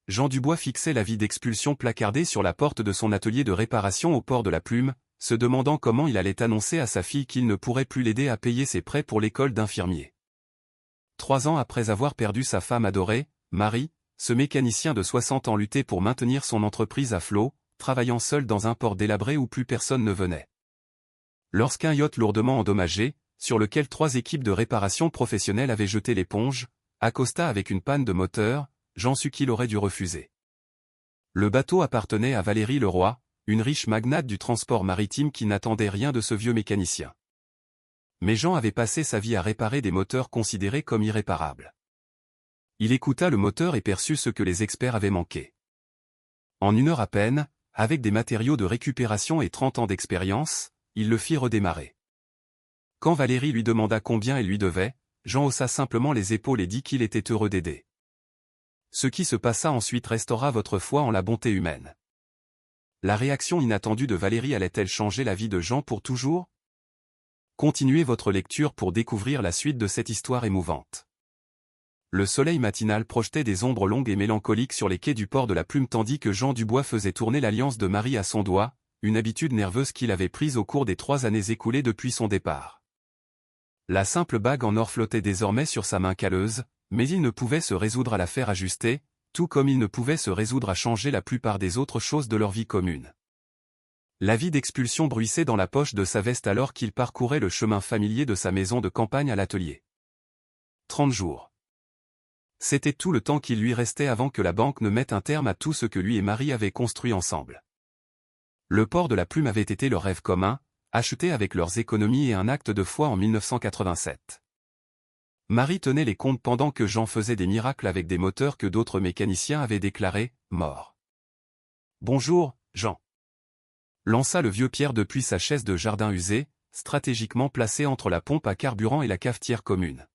Jean Dubois fixait l'avis d'expulsion placardé sur la porte de son atelier de réparation au port de la Plume, se demandant comment il allait annoncer à sa fille qu'il ne pourrait plus l'aider à payer ses prêts pour l'école d'infirmier. 3 ans après avoir perdu sa femme adorée, Marie, ce mécanicien de 60 ans luttait pour maintenir son entreprise à flot, travaillant seul dans un port délabré où plus personne ne venait. Lorsqu'un yacht lourdement endommagé, sur lequel 3 équipes de réparation professionnelles avaient jeté l'éponge, accosta avec une panne de moteur, Jean sut qu'il aurait dû refuser. Le bateau appartenait à Valérie Leroy, une riche magnate du transport maritime qui n'attendait rien de ce vieux mécanicien. Mais Jean avait passé sa vie à réparer des moteurs considérés comme irréparables. Il écouta le moteur et perçut ce que les experts avaient manqué. En 1 heure à peine, avec des matériaux de récupération et 30 ans d'expérience, il le fit redémarrer. Quand Valérie lui demanda combien elle lui devait, Jean haussa simplement les épaules et dit qu'il était heureux d'aider. Ce qui se passa ensuite restaura votre foi en la bonté humaine. La réaction inattendue de Valérie allait-elle changer la vie de Jean pour toujours? Continuez votre lecture pour découvrir la suite de cette histoire émouvante. Le soleil matinal projetait des ombres longues et mélancoliques sur les quais du port de la Plume tandis que Jean Dubois faisait tourner l'alliance de Marie à son doigt, une habitude nerveuse qu'il avait prise au cours des 3 années écoulées depuis son départ. La simple bague en or flottait désormais sur sa main calleuse, mais il ne pouvait se résoudre à la faire ajuster, tout comme il ne pouvait se résoudre à changer la plupart des autres choses de leur vie commune. L'avis d'expulsion bruissait dans la poche de sa veste alors qu'il parcourait le chemin familier de sa maison de campagne à l'atelier. 30 jours. C'était tout le temps qu'il lui restait avant que la banque ne mette un terme à tout ce que lui et Marie avaient construit ensemble. Le port de la Plume avait été leur rêve commun, acheté avec leurs économies et un acte de foi en 1987. Marie tenait les comptes pendant que Jean faisait des miracles avec des moteurs que d'autres mécaniciens avaient déclarés morts. « Bonjour, Jean. » lança le vieux Pierre depuis sa chaise de jardin usée, stratégiquement placée entre la pompe à carburant et la cafetière commune.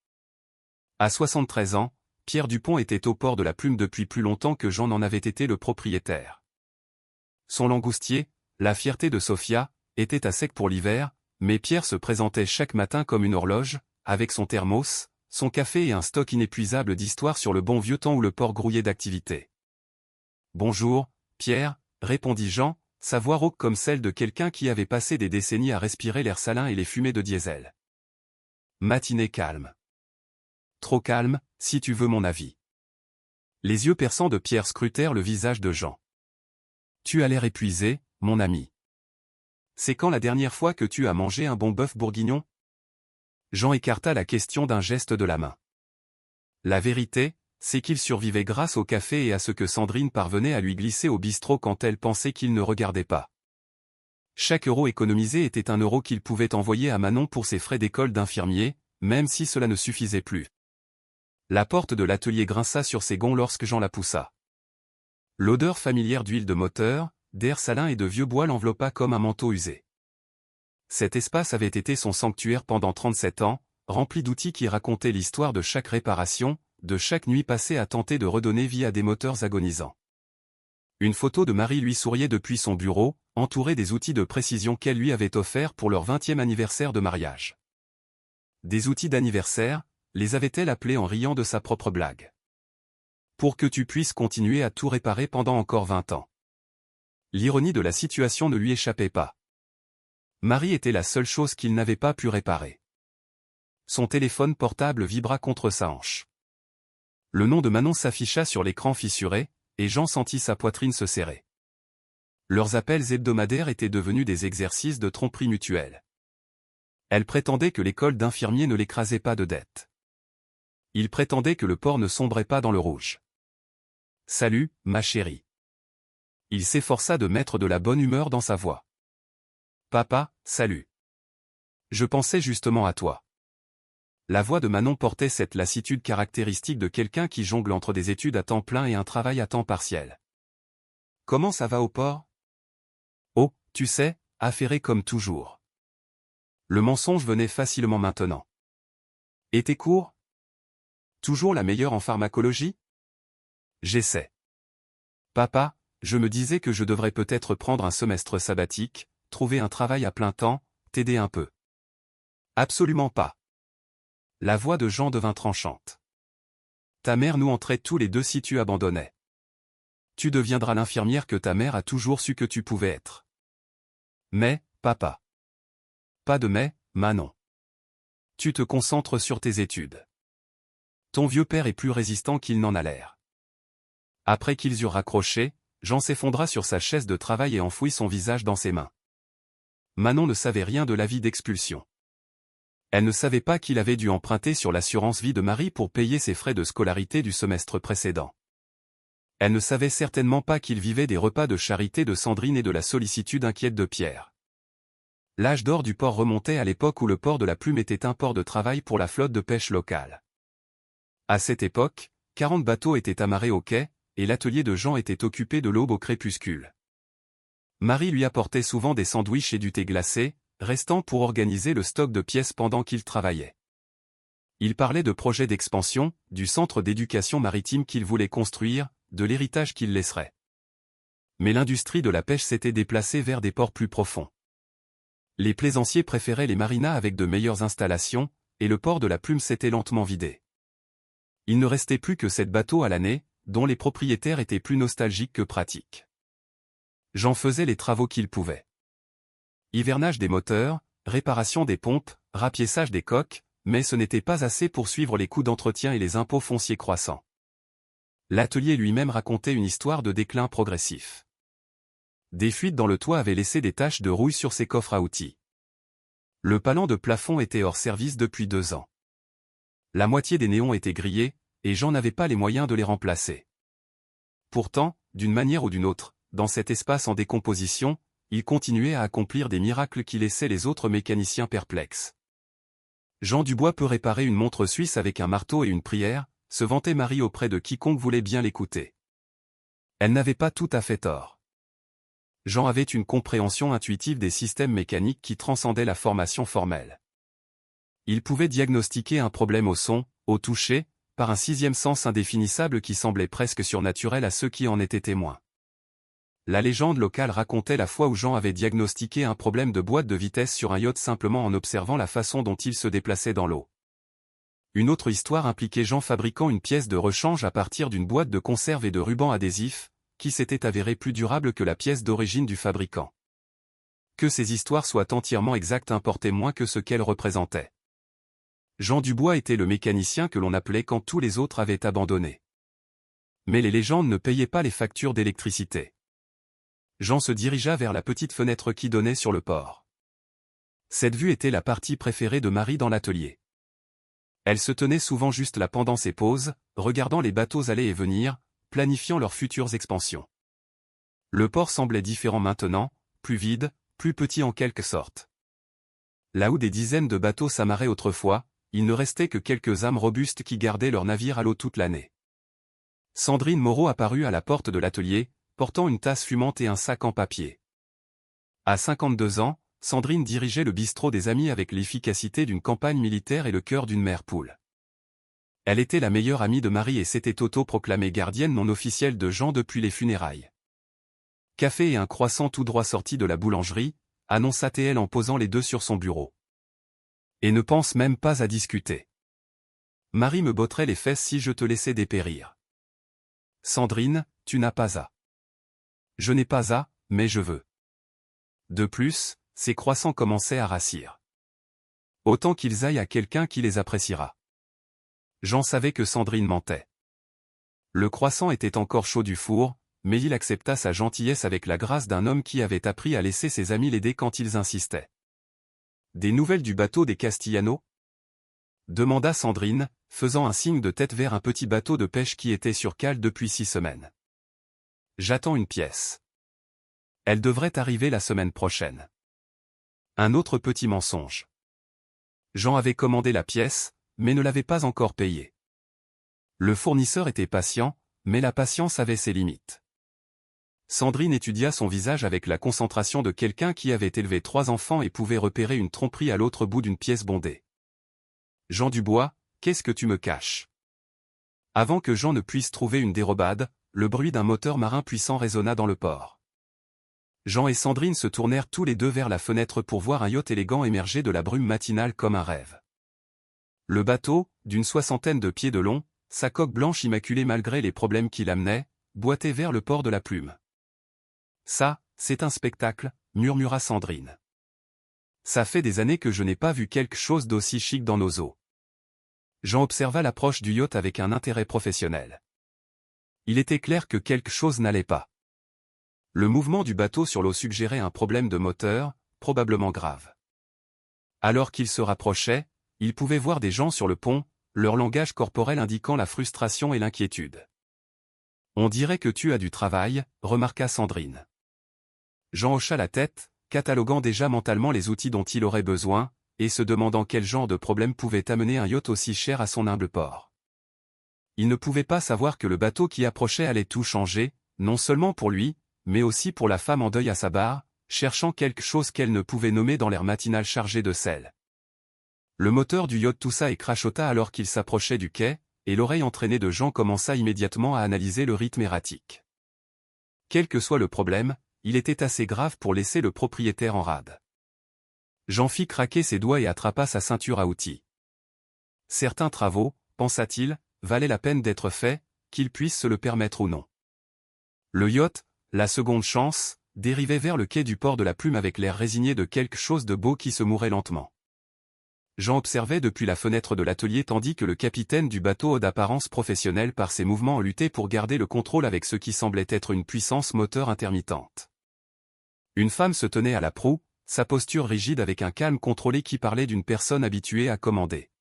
À 73 ans, Pierre Dupont était au port de la Plume depuis plus longtemps que Jean n'en avait été le propriétaire. Son langoustier, la fierté de Sophia, était à sec pour l'hiver, mais Pierre se présentait chaque matin comme une horloge, avec son thermos, son café et un stock inépuisable d'histoires sur le bon vieux temps où le port grouillait d'activité. « Bonjour, Pierre, » répondit Jean, sa voix rauque comme celle de quelqu'un qui avait passé des décennies à respirer l'air salin et les fumées de diesel. Matinée calme. Trop calme, si tu veux mon avis. Les yeux perçants de Pierre scrutèrent le visage de Jean. Tu as l'air épuisé, mon ami. C'est quand la dernière fois que tu as mangé un bon bœuf bourguignon? Jean écarta la question d'un geste de la main. La vérité, c'est qu'il survivait grâce au café et à ce que Sandrine parvenait à lui glisser au bistrot quand elle pensait qu'il ne regardait pas. Chaque euro économisé était un euro qu'il pouvait envoyer à Manon pour ses frais d'école d'infirmier, même si cela ne suffisait plus. La porte de l'atelier grinça sur ses gonds lorsque Jean la poussa. L'odeur familière d'huile de moteur, d'air salin et de vieux bois l'enveloppa comme un manteau usé. Cet espace avait été son sanctuaire pendant 37 ans, rempli d'outils qui racontaient l'histoire de chaque réparation, de chaque nuit passée à tenter de redonner vie à des moteurs agonisants. Une photo de Marie lui souriait depuis son bureau, entourée des outils de précision qu'elle lui avait offerts pour leur 20e anniversaire de mariage. Des outils d'anniversaire, les avait-elle appelés en riant de sa propre blague. Pour que tu puisses continuer à tout réparer pendant encore 20 ans. L'ironie de la situation ne lui échappait pas. Marie était la seule chose qu'il n'avait pas pu réparer. Son téléphone portable vibra contre sa hanche. Le nom de Manon s'afficha sur l'écran fissuré, et Jean sentit sa poitrine se serrer. Leurs appels hebdomadaires étaient devenus des exercices de tromperie mutuelle. Elle prétendait que l'école d'infirmier ne l'écrasait pas de dettes. Il prétendait que le port ne sombrait pas dans le rouge. « Salut, ma chérie. » Il s'efforça de mettre de la bonne humeur dans sa voix. « Papa, salut. Je pensais justement à toi. » La voix de Manon portait cette lassitude caractéristique de quelqu'un qui jongle entre des études à temps plein et un travail à temps partiel. « Comment ça va au port? »« Oh, tu sais, affairé comme toujours. » Le mensonge venait facilement maintenant. « Et tes cours? Toujours la meilleure en pharmacologie? » J'essaie. « Papa, je me disais que je devrais peut-être prendre un semestre sabbatique, trouver un travail à plein temps, t'aider un peu. » Absolument pas. La voix de Jean devint tranchante. Ta mère nous entrait tous les deux si tu abandonnais. Tu deviendras l'infirmière que ta mère a toujours su que tu pouvais être. Mais, papa. Pas de mais, Manon. Tu te concentres sur tes études. Ton vieux père est plus résistant qu'il n'en a l'air. Après qu'ils eurent raccroché, Jean s'effondra sur sa chaise de travail et enfouit son visage dans ses mains. Manon ne savait rien de l'avis d'expulsion. Elle ne savait pas qu'il avait dû emprunter sur l'assurance vie de Marie pour payer ses frais de scolarité du semestre précédent. Elle ne savait certainement pas qu'il vivait des repas de charité de Sandrine et de la sollicitude inquiète de Pierre. L'âge d'or du port remontait à l'époque où le port de la Plume était un port de travail pour la flotte de pêche locale. À cette époque, 40 bateaux étaient amarrés au quai, et l'atelier de Jean était occupé de l'aube au crépuscule. Marie lui apportait souvent des sandwichs et du thé glacé, restant pour organiser le stock de pièces pendant qu'il travaillait. Il parlait de projets d'expansion, du centre d'éducation maritime qu'il voulait construire, de l'héritage qu'il laisserait. Mais l'industrie de la pêche s'était déplacée vers des ports plus profonds. Les plaisanciers préféraient les marinas avec de meilleures installations, et le port de la Plume s'était lentement vidé. Il ne restait plus que 7 bateaux à l'année, dont les propriétaires étaient plus nostalgiques que pratiques. Jean faisait les travaux qu'il pouvait. Hivernage des moteurs, réparation des pompes, rapiessage des coques, mais ce n'était pas assez pour suivre les coûts d'entretien et les impôts fonciers croissants. L'atelier lui-même racontait une histoire de déclin progressif. Des fuites dans le toit avaient laissé des taches de rouille sur ses coffres à outils. Le palan de plafond était hors service depuis 2 ans. La moitié des néons étaient grillés, et Jean n'avait pas les moyens de les remplacer. Pourtant, d'une manière ou d'une autre, dans cet espace en décomposition, il continuait à accomplir des miracles qui laissaient les autres mécaniciens perplexes. Jean Dubois peut réparer une montre suisse avec un marteau et une prière, se vantait Marie auprès de quiconque voulait bien l'écouter. Elle n'avait pas tout à fait tort. Jean avait une compréhension intuitive des systèmes mécaniques qui transcendait la formation formelle. Il pouvait diagnostiquer un problème au son, au toucher, par un 6e sens indéfinissable qui semblait presque surnaturel à ceux qui en étaient témoins. La légende locale racontait la fois où Jean avait diagnostiqué un problème de boîte de vitesse sur un yacht simplement en observant la façon dont il se déplaçait dans l'eau. Une autre histoire impliquait Jean fabriquant une pièce de rechange à partir d'une boîte de conserve et de ruban adhésif, qui s'était avérée plus durable que la pièce d'origine du fabricant. Que ces histoires soient entièrement exactes importait moins que ce qu'elles représentaient. Jean Dubois était le mécanicien que l'on appelait quand tous les autres avaient abandonné. Mais les légendes ne payaient pas les factures d'électricité. Jean se dirigea vers la petite fenêtre qui donnait sur le port. Cette vue était la partie préférée de Marie dans l'atelier. Elle se tenait souvent juste là pendant ses pauses, regardant les bateaux aller et venir, planifiant leurs futures expansions. Le port semblait différent maintenant, plus vide, plus petit en quelque sorte. Là où des dizaines de bateaux s'amarraient autrefois, il ne restait que quelques âmes robustes qui gardaient leurs navires à l'eau toute l'année. Sandrine Moreau apparut à la porte de l'atelier, portant une tasse fumante et un sac en papier. À 52 ans, Sandrine dirigeait le bistrot des Amis avec l'efficacité d'une campagne militaire et le cœur d'une mère poule. Elle était la meilleure amie de Marie et s'était auto-proclamée gardienne non officielle de Jean depuis les funérailles. Café et un croissant tout droit sorti de la boulangerie, annonça-t-elle en posant les deux sur son bureau. Et ne pense même pas à discuter. Marie me botterait les fesses si je te laissais dépérir. Sandrine, tu n'as pas à. Je n'ai pas à, mais je veux. De plus, ces croissants commençaient à rassir. Autant qu'ils aillent à quelqu'un qui les appréciera. Jean savait que Sandrine mentait. Le croissant était encore chaud du four, mais il accepta sa gentillesse avec la grâce d'un homme qui avait appris à laisser ses amis l'aider quand ils insistaient. Des nouvelles du bateau des Castillanos ? Demanda Sandrine, faisant un signe de tête vers un petit bateau de pêche qui était sur cale depuis 6 semaines. J'attends une pièce. Elle devrait arriver la semaine prochaine. Un autre petit mensonge. Jean avait commandé la pièce, mais ne l'avait pas encore payée. Le fournisseur était patient, mais la patience avait ses limites. Sandrine étudia son visage avec la concentration de quelqu'un qui avait élevé 3 enfants et pouvait repérer une tromperie à l'autre bout d'une pièce bondée. Jean Dubois, qu'est-ce que tu me caches ? Avant que Jean ne puisse trouver une dérobade, le bruit d'un moteur marin puissant résonna dans le port. Jean et Sandrine se tournèrent tous les deux vers la fenêtre pour voir un yacht élégant émerger de la brume matinale comme un rêve. Le bateau, d'une 60aine de pieds de long, sa coque blanche immaculée malgré les problèmes qui l'amenaient, boitait vers le port de la Plume. « Ça, c'est un spectacle », murmura Sandrine. « Ça fait des années que je n'ai pas vu quelque chose d'aussi chic dans nos eaux. » Jean observa l'approche du yacht avec un intérêt professionnel. Il était clair que quelque chose n'allait pas. Le mouvement du bateau sur l'eau suggérait un problème de moteur, probablement grave. Alors qu'il se rapprochait, il pouvait voir des gens sur le pont, leur langage corporel indiquant la frustration et l'inquiétude. « On dirait que tu as du travail », remarqua Sandrine. Jean hocha la tête, cataloguant déjà mentalement les outils dont il aurait besoin, et se demandant quel genre de problème pouvait amener un yacht aussi cher à son humble port. Il ne pouvait pas savoir que le bateau qui approchait allait tout changer, non seulement pour lui, mais aussi pour la femme en deuil à sa barre, cherchant quelque chose qu'elle ne pouvait nommer dans l'air matinal chargé de sel. Le moteur du yacht toussa et crachota alors qu'il s'approchait du quai, et l'oreille entraînée de Jean commença immédiatement à analyser le rythme erratique. Quel que soit le problème, il était assez grave pour laisser le propriétaire en rade. Jean fit craquer ses doigts et attrapa sa ceinture à outils. Certains travaux, pensa-t-il, valaient la peine d'être faits, qu'il puisse se le permettre ou non. Le yacht, la seconde chance, dérivait vers le quai du port de la Plume avec l'air résigné de quelque chose de beau qui se mourait lentement. Jean observait depuis la fenêtre de l'atelier tandis que le capitaine du bateau d'apparence professionnelle par ses mouvements luttait pour garder le contrôle avec ce qui semblait être une puissance moteur intermittente. Une femme se tenait à la proue, sa posture rigide avec un calme contrôlé qui parlait d'une personne habituée à commander.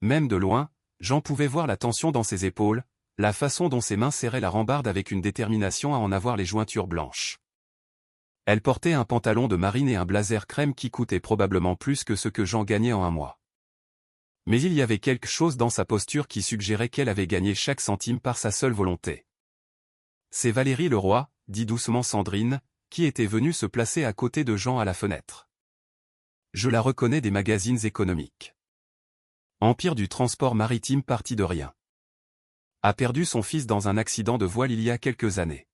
Même de loin, Jean pouvait voir la tension dans ses épaules, la façon dont ses mains serraient la rambarde avec une détermination à en avoir les jointures blanches. Elle portait un pantalon de marine et un blazer crème qui coûtait probablement plus que ce que Jean gagnait en un mois. Mais il y avait quelque chose dans sa posture qui suggérait qu'elle avait gagné chaque centime par sa seule volonté. « C'est Valérie Leroy », dit doucement Sandrine, qui était venue se placer à côté de Jean à la fenêtre. « Je la reconnais des magazines économiques. Empire du transport maritime parti de rien. A perdu son fils dans un accident de voile il y a quelques années. »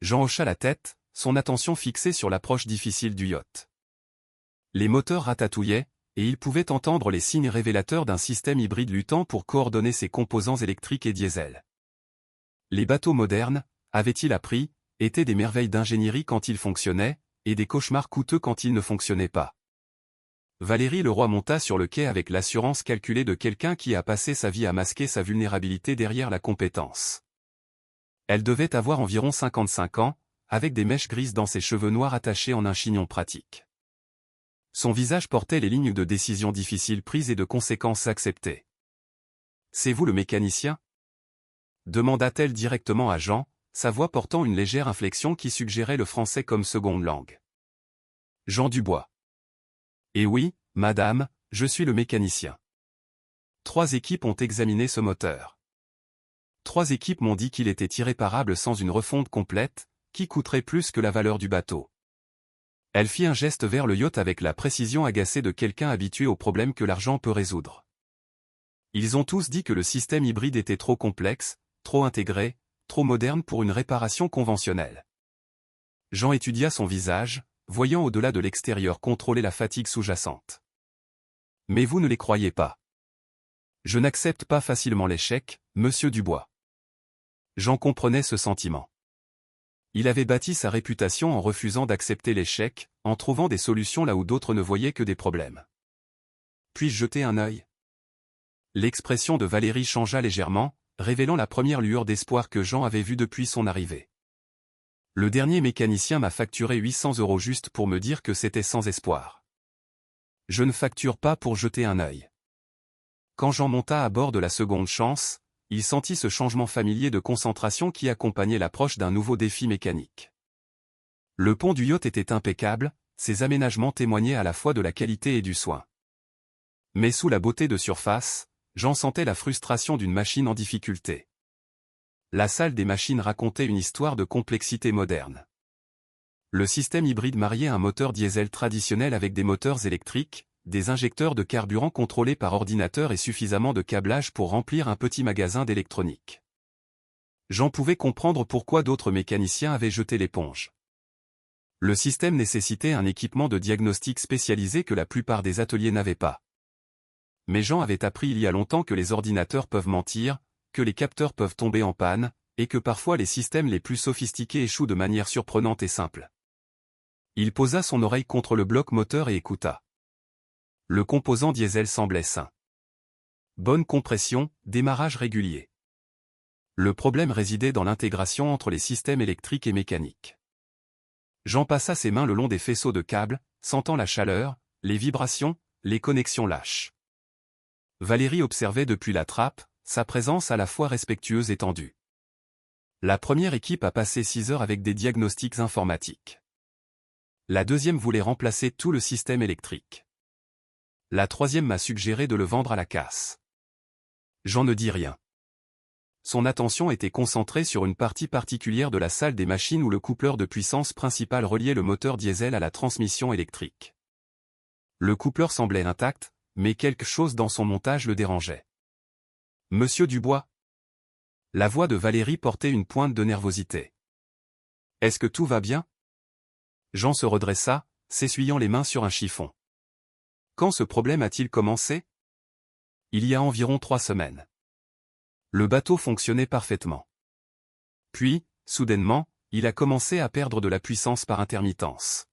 Jean hocha la tête, son attention fixée sur l'approche difficile du yacht. Les moteurs ratatouillaient, et il pouvait entendre les signes révélateurs d'un système hybride luttant pour coordonner ses composants électriques et diesel. Les bateaux modernes, avait-il appris, étaient des merveilles d'ingénierie quand ils fonctionnaient, et des cauchemars coûteux quand ils ne fonctionnaient pas. Valérie Leroy monta sur le quai avec l'assurance calculée de quelqu'un qui a passé sa vie à masquer sa vulnérabilité derrière la compétence. Elle devait avoir environ 55 ans, avec des mèches grises dans ses cheveux noirs attachés en un chignon pratique. Son visage portait les lignes de décisions difficiles prises et de conséquences acceptées. « C'est vous le mécanicien » demanda-t-elle directement à Jean, sa voix portant une légère inflexion qui suggérait le français comme seconde langue. Jean Dubois. « Eh oui, madame, je suis le mécanicien. 3 équipes ont examiné ce moteur. 3 équipes m'ont dit qu'il était irréparable sans une refonte complète, qui coûterait plus que la valeur du bateau. » Elle fit un geste vers le yacht avec la précision agacée de quelqu'un habitué aux problèmes que l'argent peut résoudre. Ils ont tous dit que le système hybride était trop complexe, trop intégré, trop moderne pour une réparation conventionnelle. Jean étudia son visage, voyant au-delà de l'extérieur contrôler la fatigue sous-jacente. « Mais vous ne les croyez pas. Je n'accepte pas facilement l'échec, monsieur Dubois. » Jean comprenait ce sentiment. Il avait bâti sa réputation en refusant d'accepter l'échec, en trouvant des solutions là où d'autres ne voyaient que des problèmes. « Puis-je jeter un œil » L'expression de Valérie changea légèrement, révélant la première lueur d'espoir que Jean avait vue depuis son arrivée. « Le dernier mécanicien m'a facturé 800 € juste pour me dire que c'était sans espoir. Je ne facture pas pour jeter un œil. » Quand Jean monta à bord de la seconde chance, il sentit ce changement familier de concentration qui accompagnait l'approche d'un nouveau défi mécanique. Le pont du yacht était impeccable, ses aménagements témoignaient à la fois de la qualité et du soin. Mais sous la beauté de surface, Jean sentait la frustration d'une machine en difficulté. La salle des machines racontait une histoire de complexité moderne. Le système hybride mariait un moteur diesel traditionnel avec des moteurs électriques, des injecteurs de carburant contrôlés par ordinateur et suffisamment de câblage pour remplir un petit magasin d'électronique. Jean pouvait comprendre pourquoi d'autres mécaniciens avaient jeté l'éponge. Le système nécessitait un équipement de diagnostic spécialisé que la plupart des ateliers n'avaient pas. Mais Jean avait appris il y a longtemps que les ordinateurs peuvent mentir, que les capteurs peuvent tomber en panne, et que parfois les systèmes les plus sophistiqués échouent de manière surprenante et simple. Il posa son oreille contre le bloc moteur et écouta. Le composant diesel semblait sain. Bonne compression, démarrage régulier. Le problème résidait dans l'intégration entre les systèmes électriques et mécaniques. Jean passa ses mains le long des faisceaux de câbles, sentant la chaleur, les vibrations, les connexions lâches. Valérie observait depuis la trappe, sa présence à la fois respectueuse et tendue. La première équipe a passé 6 heures avec des diagnostics informatiques. La deuxième voulait remplacer tout le système électrique. La troisième m'a suggéré de le vendre à la casse. Jean ne dit rien. Son attention était concentrée sur une partie particulière de la salle des machines où le coupleur de puissance principal reliait le moteur diesel à la transmission électrique. Le coupleur semblait intact, mais quelque chose dans son montage le dérangeait. « Monsieur Dubois ?» La voix de Valérie portait une pointe de nervosité. « Est-ce que tout va bien ?» Jean se redressa, s'essuyant les mains sur un chiffon. « Quand ce problème a-t-il commencé ?» Il y a environ 3 semaines. Le bateau fonctionnait parfaitement. Puis, soudainement, il a commencé à perdre de la puissance par intermittence.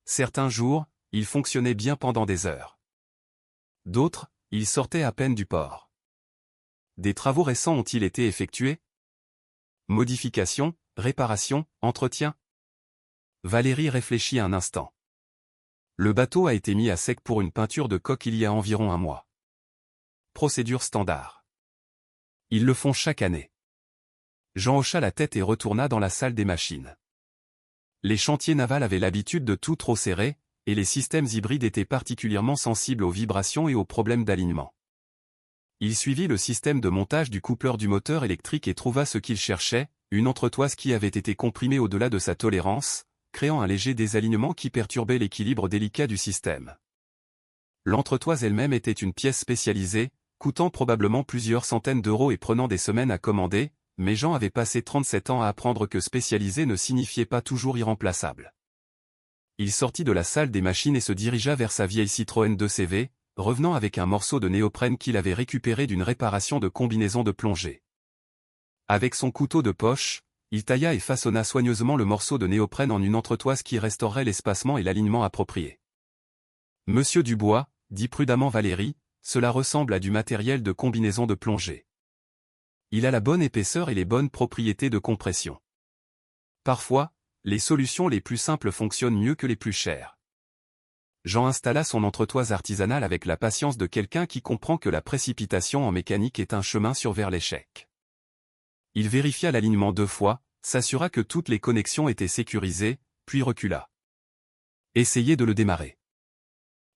Certains jours, il fonctionnait bien pendant des heures. D'autres, il sortait à peine du port. Des travaux récents ont-ils été effectués? Modifications, réparations, entretien? Valérie réfléchit un instant. Le bateau a été mis à sec pour une peinture de coque il y a environ 1 mois. Procédure standard. Ils le font chaque année. Jean hocha la tête et retourna dans la salle des machines. Les chantiers navals avaient l'habitude de tout trop serrer, et les systèmes hybrides étaient particulièrement sensibles aux vibrations et aux problèmes d'alignement. Il suivit le système de montage du coupleur du moteur électrique et trouva ce qu'il cherchait, une entretoise qui avait été comprimée au-delà de sa tolérance, créant un léger désalignement qui perturbait l'équilibre délicat du système. L'entretoise elle-même était une pièce spécialisée, coûtant probablement plusieurs centaines d'euros et prenant des semaines à commander, mais Jean avait passé 37 ans à apprendre que spécialisé ne signifiait pas toujours irremplaçable. Il sortit de la salle des machines et se dirigea vers sa vieille Citroën 2CV, revenant avec un morceau de néoprène qu'il avait récupéré d'une réparation de combinaison de plongée. Avec son couteau de poche, il tailla et façonna soigneusement le morceau de néoprène en une entretoise qui restaurerait l'espacement et l'alignement appropriés. « Monsieur Dubois, » dit prudemment Valérie, « cela ressemble à du matériel de combinaison de plongée. Il a la bonne épaisseur et les bonnes propriétés de compression. Parfois, les solutions les plus simples fonctionnent mieux que les plus chères. » Jean installa son entretoise artisanale avec la patience de quelqu'un qui comprend que la précipitation en mécanique est un chemin vers l'échec. Il vérifia l'alignement 2 fois, s'assura que toutes les connexions étaient sécurisées, puis recula. Essayez de le démarrer.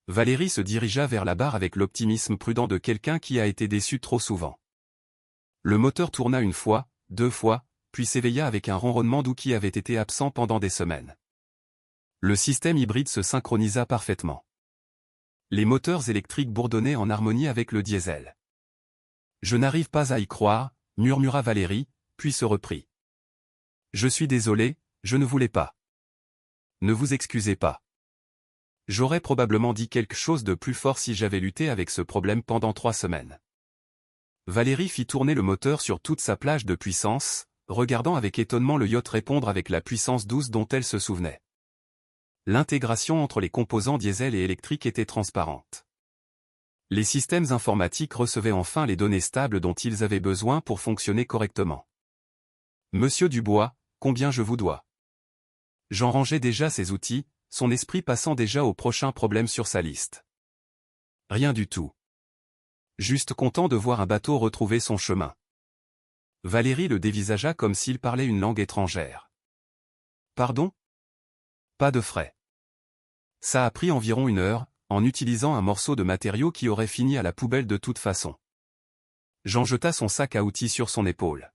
Valérie se dirigea vers la barre avec l'optimisme prudent de quelqu'un qui a été déçu trop souvent. Le moteur tourna 1 fois, 2 fois, puis s'éveilla avec un ronronnement doux qui avait été absent pendant des semaines. Le système hybride se synchronisa parfaitement. Les moteurs électriques bourdonnaient en harmonie avec le diesel. « Je n'arrive pas à y croire », murmura Valérie, puis se reprit. « Je suis désolé, je ne voulais pas. » « Ne vous excusez pas. J'aurais probablement dit quelque chose de plus fort si j'avais lutté avec ce problème pendant 3 semaines. » Valérie fit tourner le moteur sur toute sa plage de puissance, regardant avec étonnement le yacht répondre avec la puissance douce dont elle se souvenait. L'intégration entre les composants diesel et électriques était transparente. Les systèmes informatiques recevaient enfin les données stables dont ils avaient besoin pour fonctionner correctement. « Monsieur Dubois, combien je vous dois ?» Jean rangeait déjà ses outils, son esprit passant déjà au prochain problème sur sa liste. « Rien du tout. Juste content de voir un bateau retrouver son chemin. » Valérie le dévisagea comme s'il parlait une langue étrangère. « Pardon ? Pas de frais. Ça a pris environ 1 heure, en utilisant un morceau de matériau qui aurait fini à la poubelle de toute façon. » Jean jeta son sac à outils sur son épaule.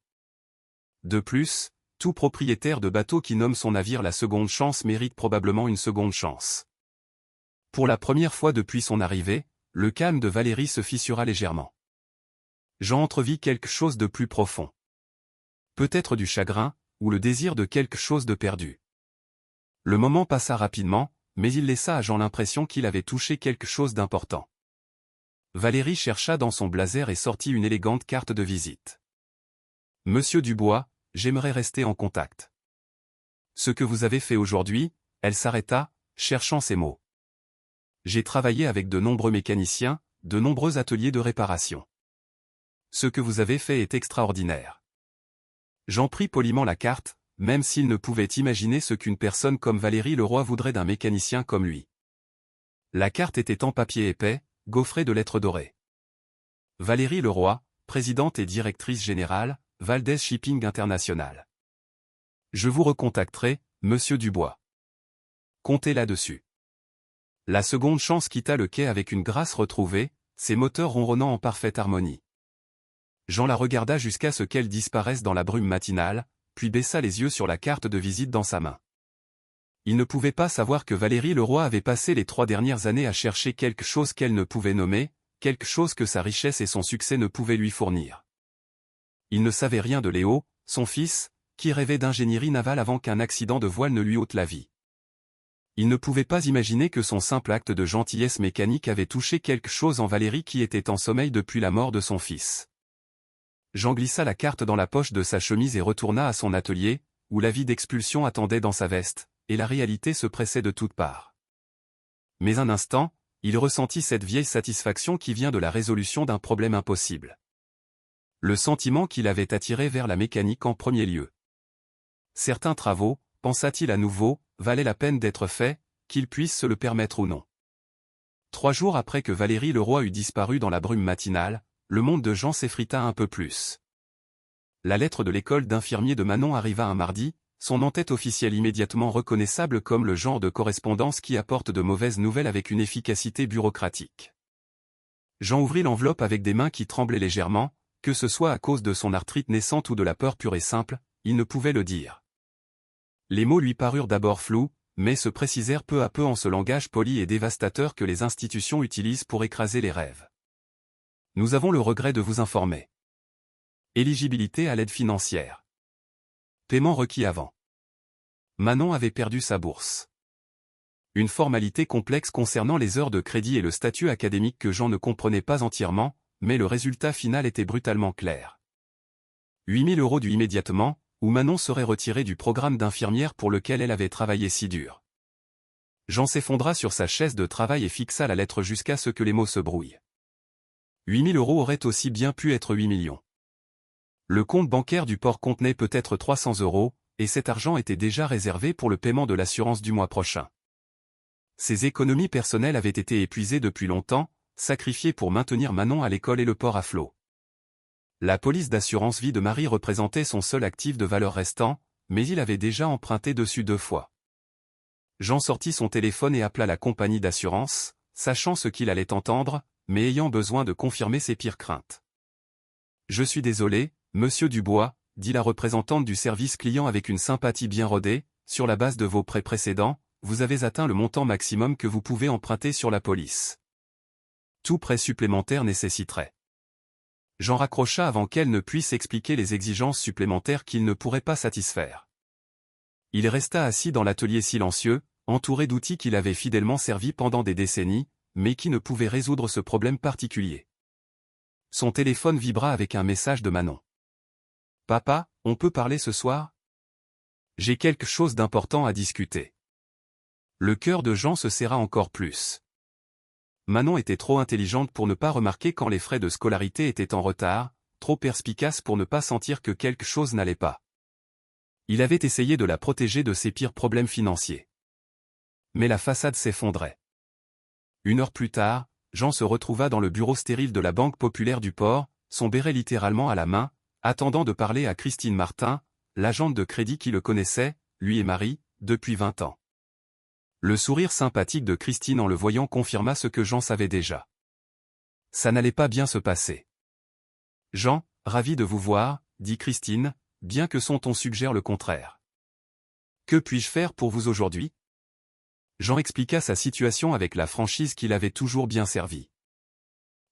De plus, tout propriétaire de bateau qui nomme son navire la seconde chance mérite probablement une seconde chance. Pour la première fois depuis son arrivée, le calme de Valérie se fissura légèrement. Jean entrevit quelque chose de plus profond. Peut-être du chagrin, ou le désir de quelque chose de perdu. Le moment passa rapidement, mais il laissa à Jean l'impression qu'il avait touché quelque chose d'important. Valérie chercha dans son blazer et sortit une élégante carte de visite. Monsieur Dubois, j'aimerais rester en contact. Ce que vous avez fait aujourd'hui, elle s'arrêta, cherchant ses mots. J'ai travaillé avec de nombreux mécaniciens, de nombreux ateliers de réparation. Ce que vous avez fait est extraordinaire. Jean prit poliment la carte, même s'il ne pouvait imaginer ce qu'une personne comme Valérie Leroy voudrait d'un mécanicien comme lui. La carte était en papier épais, gaufrée de lettres dorées. Valérie Leroy, présidente et directrice générale, Valdez Shipping International. Je vous recontacterai, monsieur Dubois. Comptez là-dessus. La seconde chance quitta le quai avec une grâce retrouvée, ses moteurs ronronnant en parfaite harmonie. Jean la regarda jusqu'à ce qu'elle disparaisse dans la brume matinale, puis baissa les yeux sur la carte de visite dans sa main. Il ne pouvait pas savoir que Valérie Leroy avait passé les 3 dernières années à chercher quelque chose qu'elle ne pouvait nommer, quelque chose que sa richesse et son succès ne pouvaient lui fournir. Il ne savait rien de Léo, son fils, qui rêvait d'ingénierie navale avant qu'un accident de voile ne lui ôte la vie. Il ne pouvait pas imaginer que son simple acte de gentillesse mécanique avait touché quelque chose en Valérie qui était en sommeil depuis la mort de son fils. Jean glissa la carte dans la poche de sa chemise et retourna à son atelier, où l'avis d'expulsion attendait dans sa veste, et la réalité se pressait de toutes parts. Mais un instant, il ressentit cette vieille satisfaction qui vient de la résolution d'un problème impossible. Le sentiment qui l'avait attiré vers la mécanique en premier lieu. Certains travaux, pensa-t-il à nouveau, valaient la peine d'être faits, qu'il puisse se le permettre ou non. 3 jours après que Valérie Leroy eut disparu dans la brume matinale, le monde de Jean s'effrita un peu plus. La lettre de l'école d'infirmiers de Manon arriva un mardi, son en-tête officielle immédiatement reconnaissable comme le genre de correspondance qui apporte de mauvaises nouvelles avec une efficacité bureaucratique. Jean ouvrit l'enveloppe avec des mains qui tremblaient légèrement, que ce soit à cause de son arthrite naissante ou de la peur pure et simple, il ne pouvait le dire. Les mots lui parurent d'abord flous, mais se précisèrent peu à peu en ce langage poli et dévastateur que les institutions utilisent pour écraser les rêves. Nous avons le regret de vous informer. Éligibilité à l'aide financière. Paiement requis avant. Manon avait perdu sa bourse. Une formalité complexe concernant les heures de crédit et le statut académique que Jean ne comprenait pas entièrement, mais le résultat final était brutalement clair. 8 000 € dû immédiatement, ou Manon serait retirée du programme d'infirmière pour lequel elle avait travaillé si dur. Jean s'effondra sur sa chaise de travail et fixa la lettre jusqu'à ce que les mots se brouillent. 8 000 € auraient aussi bien pu être 8 millions. Le compte bancaire du port contenait peut-être 300 €, et cet argent était déjà réservé pour le paiement de l'assurance du mois prochain. Ses économies personnelles avaient été épuisées depuis longtemps, sacrifiées pour maintenir Manon à l'école et le port à flot. La police d'assurance vie de Marie représentait son seul actif de valeur restant, mais il avait déjà emprunté dessus 2 fois. Jean sortit son téléphone et appela la compagnie d'assurance, sachant ce qu'il allait entendre, mais ayant besoin de confirmer ses pires craintes. « Je suis désolé, monsieur Dubois, dit la représentante du service client avec une sympathie bien rodée, sur la base de vos prêts précédents, vous avez atteint le montant maximum que vous pouvez emprunter sur la police. Tout prêt supplémentaire nécessiterait. » Jean raccrocha avant qu'elle ne puisse expliquer les exigences supplémentaires qu'il ne pourrait pas satisfaire. Il resta assis dans l'atelier silencieux, entouré d'outils qu'il avait fidèlement servis pendant des décennies, mais qui ne pouvaient résoudre ce problème particulier. Son téléphone vibra avec un message de Manon. « Papa, on peut parler ce soir ? J'ai quelque chose d'important à discuter. » Le cœur de Jean se serra encore plus. Manon était trop intelligente pour ne pas remarquer quand les frais de scolarité étaient en retard, trop perspicace pour ne pas sentir que quelque chose n'allait pas. Il avait essayé de la protéger de ses pires problèmes financiers. Mais la façade s'effondrait. 1 heure plus tard, Jean se retrouva dans le bureau stérile de la Banque populaire du port, son béret littéralement à la main, attendant de parler à Christine Martin, l'agente de crédit qui le connaissait, lui et Marie, depuis 20 ans. Le sourire sympathique de Christine en le voyant confirma ce que Jean savait déjà. Ça n'allait pas bien se passer. « Jean, ravi de vous voir, dit Christine, bien que son ton suggère le contraire. Que puis-je faire pour vous aujourd'hui ? Jean expliqua sa situation avec la franchise qui l'avait toujours bien servi.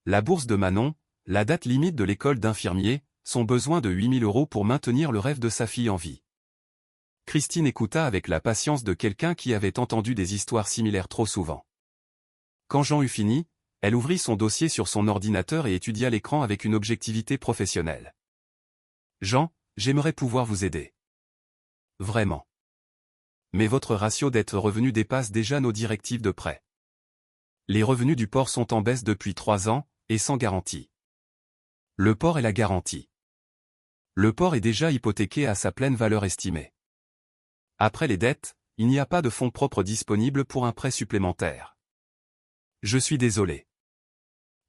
La bourse de Manon, la date limite de l'école d'infirmier, son besoin de 8 000 € pour maintenir le rêve de sa fille en vie. Christine écouta avec la patience de quelqu'un qui avait entendu des histoires similaires trop souvent. Quand Jean eut fini, elle ouvrit son dossier sur son ordinateur et étudia l'écran avec une objectivité professionnelle. « Jean, j'aimerais pouvoir vous aider. Vraiment. Mais votre ratio dette-revenu dépasse déjà nos directives de prêt. Les revenus du port sont en baisse depuis 3 ans, et sans garantie. Le port est la garantie. Le port est déjà hypothéqué à sa pleine valeur estimée. Après les dettes, il n'y a pas de fonds propres disponibles pour un prêt supplémentaire. Je suis désolé.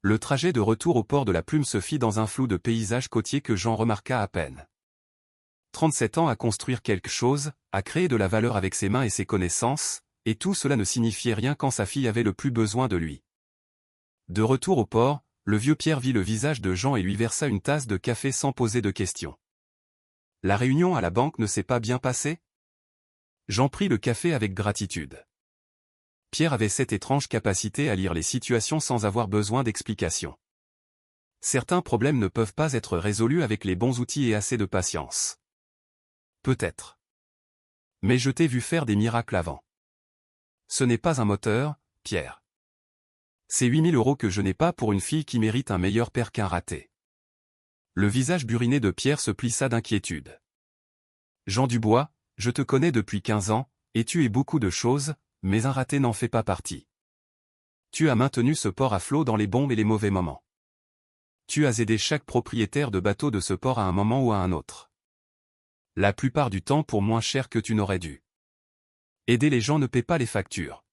Le trajet de retour au port de la Plume se fit dans un flou de paysages côtiers que Jean remarqua à peine. 37 ans à construire quelque chose, à créer de la valeur avec ses mains et ses connaissances, et tout cela ne signifiait rien quand sa fille avait le plus besoin de lui. De retour au port, le vieux Pierre vit le visage de Jean et lui versa une tasse de café sans poser de questions. La réunion à la banque ne s'est pas bien passée? Jean prit le café avec gratitude. Pierre avait cette étrange capacité à lire les situations sans avoir besoin d'explications. Certains problèmes ne peuvent pas être résolus avec les bons outils et assez de patience. Peut-être. Mais je t'ai vu faire des miracles avant. Ce n'est pas un moteur, Pierre. C'est 8 000 € que je n'ai pas pour une fille qui mérite un meilleur père qu'un raté. Le visage buriné de Pierre se plissa d'inquiétude. Jean Dubois, je te connais depuis 15 ans, et tu es beaucoup de choses, mais un raté n'en fait pas partie. Tu as maintenu ce port à flot dans les bons et les mauvais moments. Tu as aidé chaque propriétaire de bateau de ce port à un moment ou à un autre. La plupart du temps pour moins cher que tu n'aurais dû. Aider les gens ne paie pas les factures.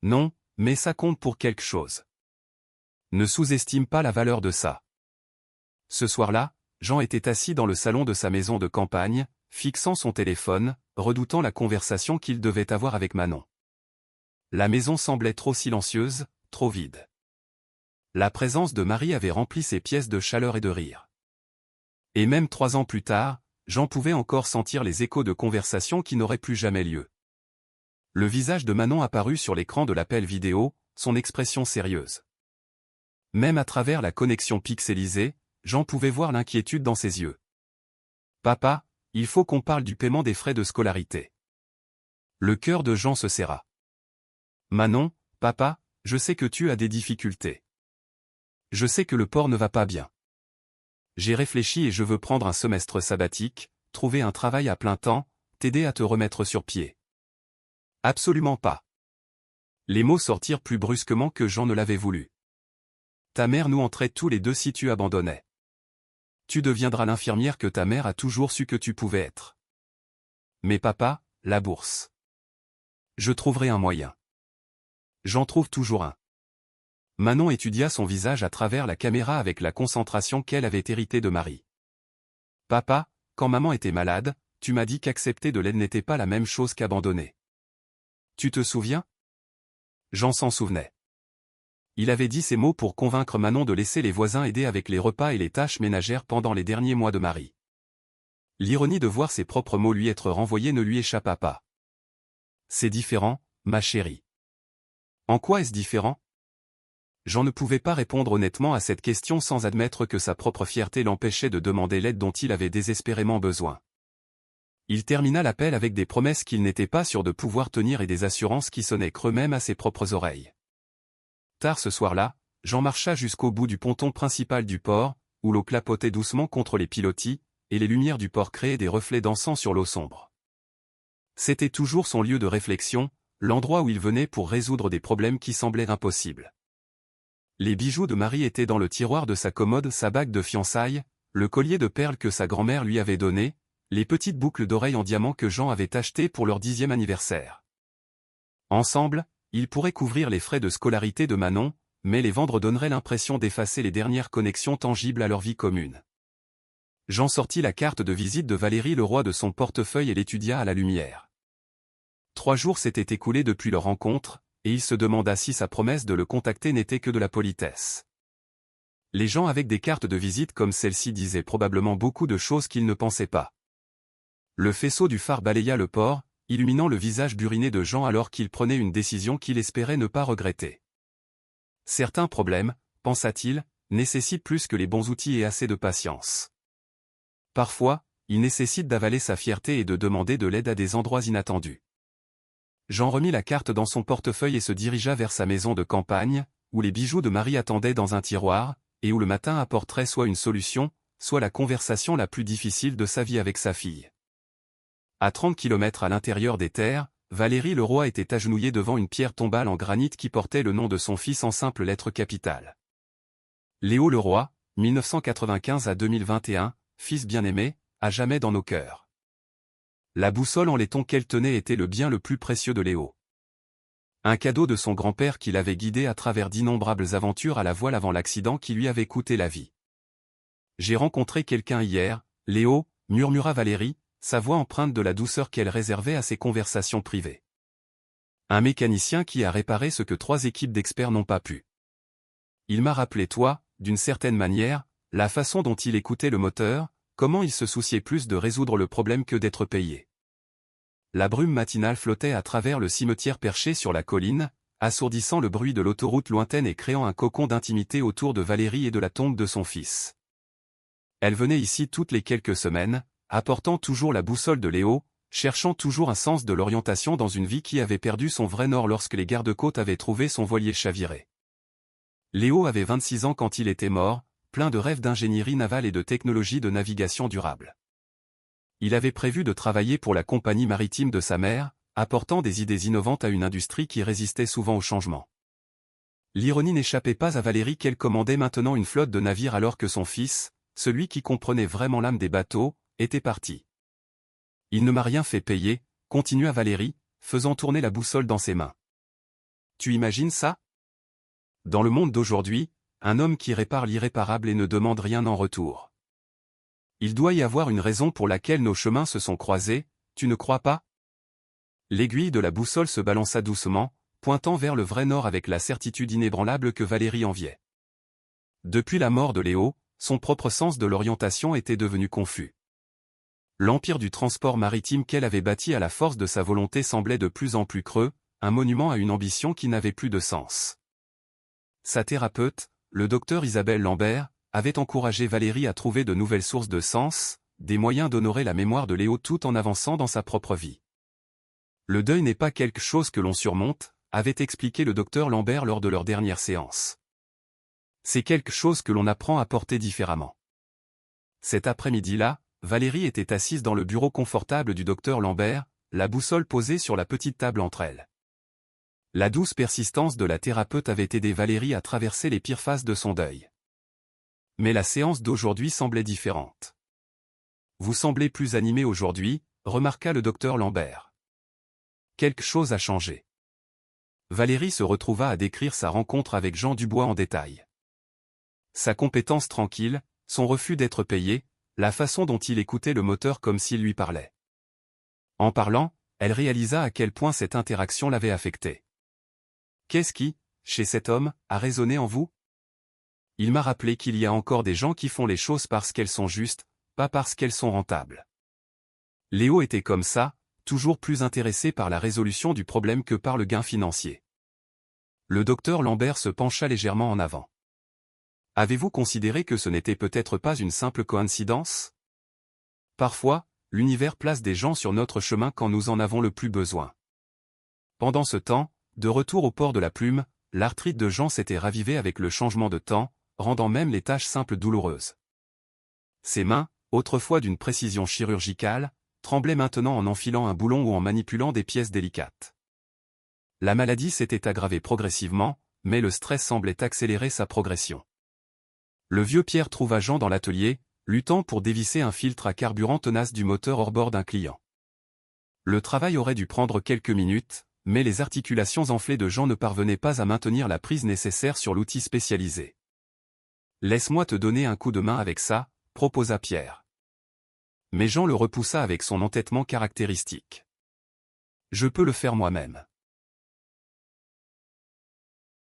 Non, mais ça compte pour quelque chose. Ne sous-estime pas la valeur de ça. Ce soir-là, Jean était assis dans le salon de sa maison de campagne, fixant son téléphone, redoutant la conversation qu'il devait avoir avec Manon. La maison semblait trop silencieuse, trop vide. La présence de Marie avait rempli ses pièces de chaleur et de rire. Et même 3 ans plus tard, Jean pouvait encore sentir les échos de conversations qui n'auraient plus jamais lieu. Le visage de Manon apparut sur l'écran de l'appel vidéo, son expression sérieuse. Même à travers la connexion pixelisée, Jean pouvait voir l'inquiétude dans ses yeux. « Papa, il faut qu'on parle du paiement des frais de scolarité. » Le cœur de Jean se serra. « Manon, papa, je sais que tu as des difficultés. Je sais que le port ne va pas bien. J'ai réfléchi et je veux prendre un semestre sabbatique, trouver un travail à plein temps, t'aider à te remettre sur pied. » Absolument pas. Les mots sortirent plus brusquement que Jean ne l'avait voulu. Ta mère nous entrait tous les deux si tu abandonnais. Tu deviendras l'infirmière que ta mère a toujours su que tu pouvais être. Mais papa, la bourse. Je trouverai un moyen. J'en trouve toujours un. Manon étudia son visage à travers la caméra avec la concentration qu'elle avait héritée de Marie. Papa, quand maman était malade, tu m'as dit qu'accepter de l'aide n'était pas la même chose qu'abandonner. Tu te souviens? Jean s'en souvenait. Il avait dit ces mots pour convaincre Manon de laisser les voisins aider avec les repas et les tâches ménagères pendant les derniers mois de Marie. L'ironie de voir ses propres mots lui être renvoyés ne lui échappa pas. C'est différent, ma chérie. En quoi est-ce différent? Jean ne pouvait pas répondre honnêtement à cette question sans admettre que sa propre fierté l'empêchait de demander l'aide dont il avait désespérément besoin. Il termina l'appel avec des promesses qu'il n'était pas sûr de pouvoir tenir et des assurances qui sonnaient creux même à ses propres oreilles. Tard ce soir-là, Jean marcha jusqu'au bout du ponton principal du port, où l'eau clapotait doucement contre les pilotis, et les lumières du port créaient des reflets dansants sur l'eau sombre. C'était toujours son lieu de réflexion, l'endroit où il venait pour résoudre des problèmes qui semblaient impossibles. Les bijoux de Marie étaient dans le tiroir de sa commode, sa bague de fiançailles, le collier de perles que sa grand-mère lui avait donné, les petites boucles d'oreilles en diamant que Jean avait achetées pour leur 10e anniversaire. Ensemble, ils pourraient couvrir les frais de scolarité de Manon, mais les vendre donnerait l'impression d'effacer les dernières connexions tangibles à leur vie commune. Jean sortit la carte de visite de Valérie Leroy de son portefeuille et l'étudia à la lumière. 3 jours s'étaient écoulés depuis leur rencontre, et il se demanda si sa promesse de le contacter n'était que de la politesse. Les gens avec des cartes de visite comme celle-ci disaient probablement beaucoup de choses qu'ils ne pensaient pas. Le faisceau du phare balaya le port, illuminant le visage buriné de Jean alors qu'il prenait une décision qu'il espérait ne pas regretter. Certains problèmes, pensa-t-il, nécessitent plus que les bons outils et assez de patience. Parfois, il nécessite d'avaler sa fierté et de demander de l'aide à des endroits inattendus. Jean remit la carte dans son portefeuille et se dirigea vers sa maison de campagne, où les bijoux de Marie attendaient dans un tiroir, et où le matin apporterait soit une solution, soit la conversation la plus difficile de sa vie avec sa fille. À 30 km à l'intérieur des terres, Valérie Leroy était agenouillée devant une pierre tombale en granit qui portait le nom de son fils en simples lettres capitales. Léo Leroy, 1995 à 2021, fils bien-aimé, à jamais dans nos cœurs. La boussole en laiton qu'elle tenait était le bien le plus précieux de Léo. Un cadeau de son grand-père qui l'avait guidé à travers d'innombrables aventures à la voile avant l'accident qui lui avait coûté la vie. J'ai rencontré quelqu'un hier, Léo, murmura Valérie, sa voix empreinte de la douceur qu'elle réservait à ses conversations privées. Un mécanicien qui a réparé ce que 3 équipes d'experts n'ont pas pu. Il m'a rappelé toi, d'une certaine manière, la façon dont il écoutait le moteur, comment il se souciait plus de résoudre le problème que d'être payé. La brume matinale flottait à travers le cimetière perché sur la colline, assourdissant le bruit de l'autoroute lointaine et créant un cocon d'intimité autour de Valérie et de la tombe de son fils. Elle venait ici toutes les quelques semaines, apportant toujours la boussole de Léo, cherchant toujours un sens de l'orientation dans une vie qui avait perdu son vrai nord lorsque les gardes-côtes avaient trouvé son voilier chaviré. Léo avait 26 ans quand il était mort, plein de rêves d'ingénierie navale et de technologie de navigation durable. Il avait prévu de travailler pour la compagnie maritime de sa mère, apportant des idées innovantes à une industrie qui résistait souvent au changement. L'ironie n'échappait pas à Valérie qu'elle commandait maintenant une flotte de navires alors que son fils, celui qui comprenait vraiment l'âme des bateaux, était parti. Il ne m'a rien fait payer, continua Valérie, faisant tourner la boussole dans ses mains. Tu imagines ça? Dans le monde d'aujourd'hui, un homme qui répare l'irréparable et ne demande rien en retour. Il doit y avoir une raison pour laquelle nos chemins se sont croisés, tu ne crois pas? L'aiguille de la boussole se balança doucement, pointant vers le vrai nord avec la certitude inébranlable que Valérie enviait. Depuis la mort de Léo, son propre sens de l'orientation était devenu confus. L'empire du transport maritime qu'elle avait bâti à la force de sa volonté semblait de plus en plus creux, un monument à une ambition qui n'avait plus de sens. Sa thérapeute, le docteur Isabelle Lambert, avait encouragé Valérie à trouver de nouvelles sources de sens, des moyens d'honorer la mémoire de Léo tout en avançant dans sa propre vie. Le deuil n'est pas quelque chose que l'on surmonte, avait expliqué le docteur Lambert lors de leur dernière séance. C'est quelque chose que l'on apprend à porter différemment. Cet après-midi-là, Valérie était assise dans le bureau confortable du docteur Lambert, la boussole posée sur la petite table entre elles. La douce persistance de la thérapeute avait aidé Valérie à traverser les pires phases de son deuil. Mais la séance d'aujourd'hui semblait différente. Vous semblez plus animé aujourd'hui, remarqua le docteur Lambert. Quelque chose a changé. Valérie se retrouva à décrire sa rencontre avec Jean Dubois en détail. Sa compétence tranquille, son refus d'être payé, la façon dont il écoutait le moteur comme s'il lui parlait. En parlant, elle réalisa à quel point cette interaction l'avait affectée. Qu'est-ce qui, chez cet homme, a résonné en vous? Il m'a rappelé qu'il y a encore des gens qui font les choses parce qu'elles sont justes, pas parce qu'elles sont rentables. Léo était comme ça, toujours plus intéressé par la résolution du problème que par le gain financier. Le docteur Lambert se pencha légèrement en avant. Avez-vous considéré que ce n'était peut-être pas une simple coïncidence? Parfois, l'univers place des gens sur notre chemin quand nous en avons le plus besoin. Pendant ce temps, de retour au port de la Plume, l'arthrite de Jean s'était ravivée avec le changement de temps, rendant même les tâches simples douloureuses. Ses mains, autrefois d'une précision chirurgicale, tremblaient maintenant en enfilant un boulon ou en manipulant des pièces délicates. La maladie s'était aggravée progressivement, mais le stress semblait accélérer sa progression. Le vieux Pierre trouva Jean dans l'atelier, luttant pour dévisser un filtre à carburant tenace du moteur hors-bord d'un client. Le travail aurait dû prendre quelques minutes, mais les articulations enflées de Jean ne parvenaient pas à maintenir la prise nécessaire sur l'outil spécialisé. « Laisse-moi te donner un coup de main avec ça », proposa Pierre. Mais Jean le repoussa avec son entêtement caractéristique. « Je peux le faire moi-même. »